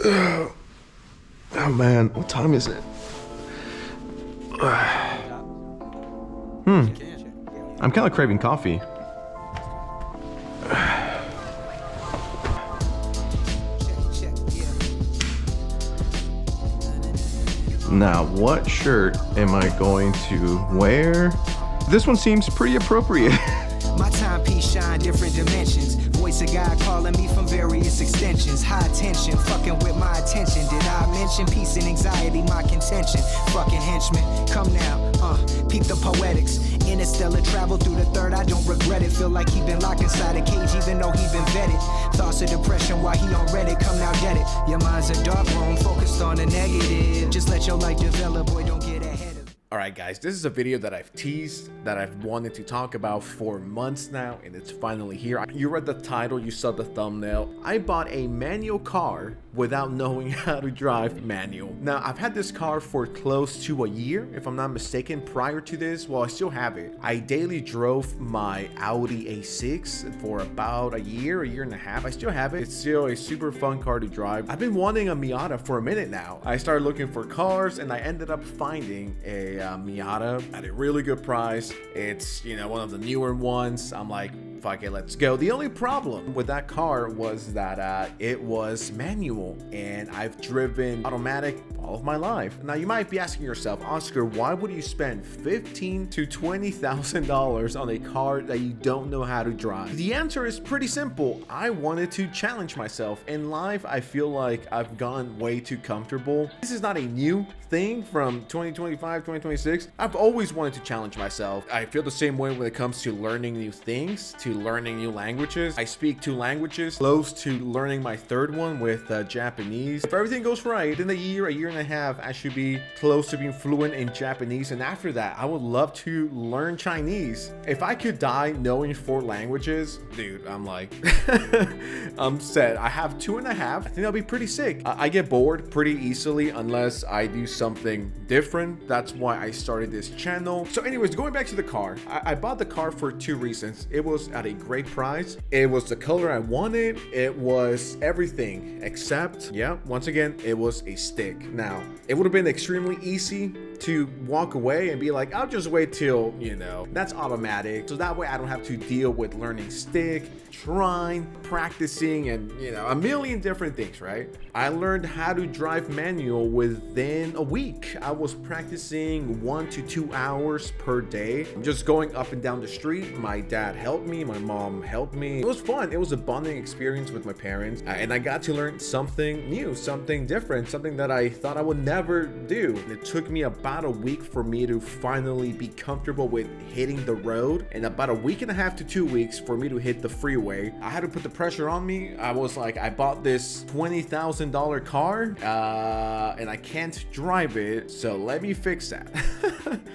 Oh man, what time is it? I'm kind of craving coffee. Now, what shirt am I going to wear? This one seems pretty appropriate. My timepiece shine different dimensions. Voice of God calling me from various extensions. High tension, fucking with my attention. Did I mention peace and anxiety, my contention? Fucking henchman, come now, peep the poetics. Interstellar travel through the third, I don't regret it. Feel like he been locked inside a cage even though he been vetted. Thoughts of depression while he on Reddit, come now get it. Your mind's a dark room, focused on the negative. Just let your life develop, boy, don't get ahead of it. Alright guys, this is a video that I've teased, that I've wanted to talk about for months now, and it's finally here. You read the title, you saw the thumbnail. I bought a manual car without knowing how to drive manual. Now, I've had this car for close to a year, if I'm not mistaken. Prior to this, well, I still have it. I daily drove my Audi A6 for about a year and a half. I still have it. It's still a super fun car to drive. I've been wanting a Miata for a minute now. I started looking for cars, and I ended up finding a Miata at a really good price. It's, you know, one of the newer ones. I'm like, fuck it, let's go. The only problem with that car was that it was manual, and I've driven automatic all of my life. Now you might be asking yourself, Oscar, why would you spend $15,000 to $20,000 on a car that you don't know how to drive? The answer is pretty simple. I wanted to challenge myself. In life, I feel like I've gone way too comfortable. This is not a new thing from 2025, 2026. I've always wanted to challenge myself. I feel the same way when it comes to learning new things, to learning new languages. I speak 2 languages, close to learning my 3rd one with Japanese. If everything goes right, in a year and a half, I should be close to being fluent in Japanese. And after that, I would love to learn Chinese. If I could die knowing 4 languages, dude, I'm like, I'm set. I have 2.5. I think that'll be pretty sick. I get bored pretty easily unless I do something different. That's why I started this channel. So anyways, going back to the car, I bought the car for 2 reasons. It was at a great price. It was the color I wanted. It was everything except, yeah, once again, it was a stick. Now, it would have been extremely easy to walk away and be like, I'll just wait till, you know, that's automatic. So that way I don't have to deal with learning stick, trying, practicing, and, you know, a million different things, right? I learned how to drive manual within a week. I was practicing 1 to 2 hours per day. Just going up and down the street. My dad helped me. My mom helped me. It was fun. It was a bonding experience with my parents. And I got to learn something new, something different, something that I thought I would never do. It took me about a week for me to finally be comfortable with hitting the road, and about a week and a half to 2 weeks for me to hit the freeway. I had to put the pressure on me. I was like, I bought this $20,000 car and I can't drive it, so let me fix that.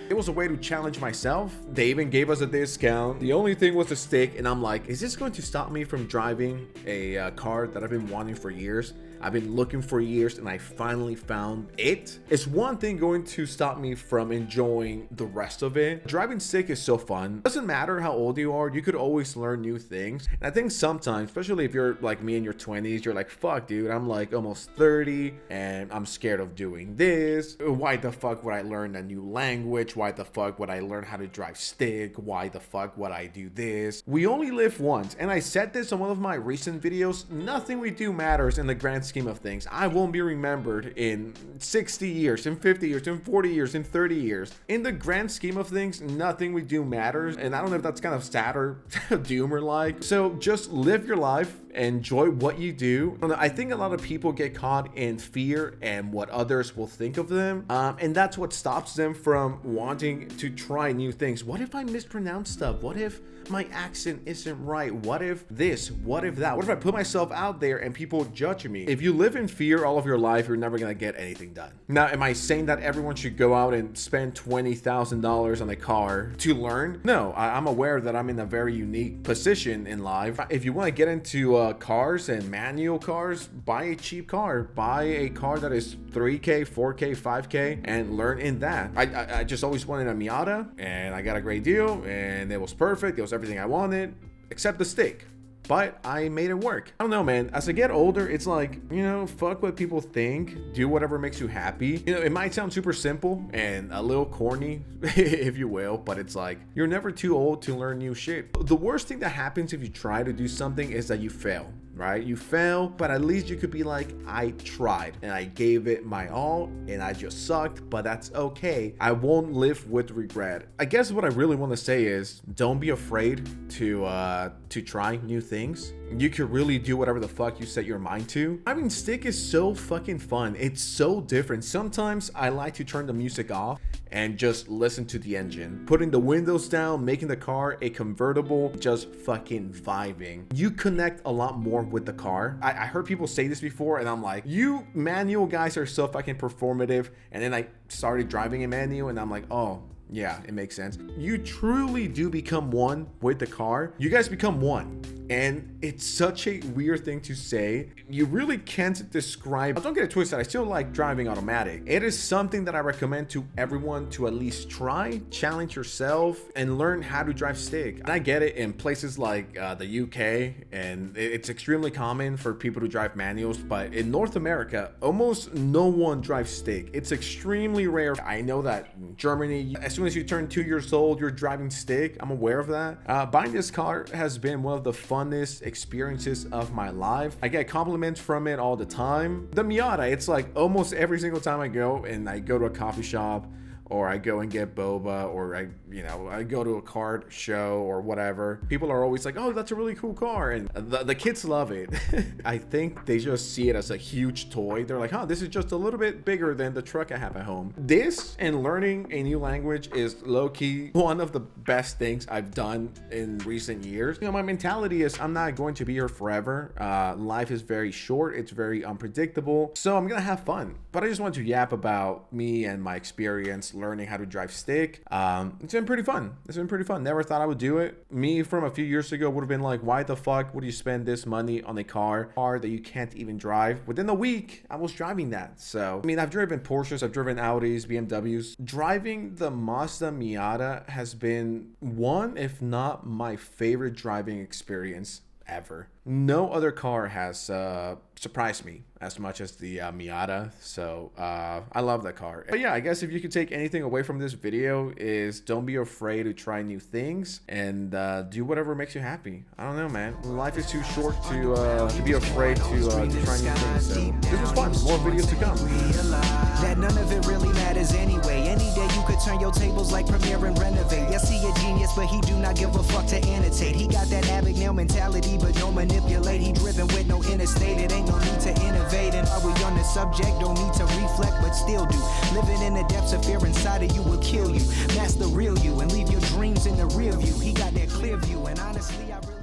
It was a way to challenge myself. They even gave us a discount. The only thing was the stick, and I'm like, is this going to stop me from driving a car that I've been wanting for years? I've been looking for years, and I finally found it. It's one thing going to stop me from enjoying the rest of it. Driving stick is so fun. Doesn't matter how old you are, you could always learn new things. And I think sometimes, especially if you're like me in your 20s, you're like, fuck dude, I'm like almost 30 and I'm scared of doing this. Why the fuck would I learn a new language? Why the fuck would I learn how to drive stick? Why the fuck would I do this? We only live once, and I said this on one of my recent videos. Nothing we do matters in the grand scheme of things. I won't be remembered in 60 years, in 50 years, in 40 years, in 30 years. In the grand scheme of things, nothing we do matters. And I don't know if that's kind of sad or doomer like. So just live your life, enjoy what you do. I think a lot of people get caught in fear and what others will think of them. And that's what stops them from wanting to try new things. What if I mispronounce stuff? What if my accent isn't right? What if this? What if that? What if I put myself out there and people judge me? If you live in fear all of your life, you're never gonna get anything done. Now, am I saying that everyone should go out and spend $20,000 on a car to learn? No, I'm aware that I'm in a very unique position in life. If you want to get into cars and manual cars, buy a cheap car. Buy a car that is 3K, 4K, 5K, and learn in that. I just always wanted a Miata, and I got a great deal, and it was perfect. It was everything I wanted, except the stick. but I made it work. I don't know, man. As I get older, it's like, you know, fuck what people think. Do whatever makes you happy. You know, it might sound super simple and a little corny, if you will, but it's like, you're never too old to learn new shit. The worst thing that happens if you try to do something is that you fail. Right? You fail, but at least you could be like, I tried and I gave it my all and I just sucked, but that's okay. I won't live with regret. I guess what I really want to say is don't be afraid to try new things. You could really do whatever the fuck you set your mind to. Driving stick is so fucking fun. It's so different. Sometimes I like to turn the music off and just listen to the engine, putting the windows down, making the car a convertible, just fucking vibing. You connect a lot more with the car. I heard people say this before and I'm like, you manual guys are so fucking performative. And then I started driving a manual and I'm like, oh yeah, it makes sense. You truly do become one with the car. You guys become one. And it's such a weird thing to say. You really can't describe. Don't get it twisted. I still like driving automatic. It is something that I recommend to everyone to at least try, challenge yourself, and learn how to drive stick. And I get it in places like the UK, and it's extremely common for people to drive manuals. But in North America, almost no one drives stick. It's extremely rare. I know that in Germany, as soon as you turn 2 years old, you're driving stick. I'm aware of that. Buying this car has been one of the funnest experiences of my life. I get compliments from it all the time. The Miata, it's like almost every single time I go to a coffee shop, or I go and get boba, or I go to a car show or whatever. People are always like, oh, that's a really cool car. And the kids love it. I think they just see it as a huge toy. They're like, this is just a little bit bigger than the truck I have at home. This and learning a new language is low-key one of the best things I've done in recent years. You know, my mentality is I'm not going to be here forever. Life is very short. It's very unpredictable. So I'm going to have fun. But I just want to yap about me and my experience learning how to drive stick. It's been pretty fun. Never thought I would do it. Me from a few years ago would have been like, why the fuck would you spend this money on a car that you can't even drive? Within a week, I was driving that. So, I mean, I've driven Porsches, I've driven Audis, BMWs. Driving the Mazda Miata has been one, if not my favorite driving experience ever. No other car has surprised me as much as the Miata. So I love that car. But yeah, I guess if you could take anything away from this video is don't be afraid to try new things and do whatever makes you happy. I don't know, man. Life is too short to be afraid to try new things. So this was fun. More videos to come. That none of it really matters anyway. Any day you could turn your tables like Premiere and renovate. Yes, he a genius, but he do not give a fuck to annotate. He got that Abagnale mentality, but don't manipulate. He driven with no interstate. It ain't no need to innovate. And are we on the subject? Don't need to reflect, but still do. Living in the depths of fear inside of you will kill you. Master real you and leave your dreams in the rear view. He got that clear view, and honestly, I really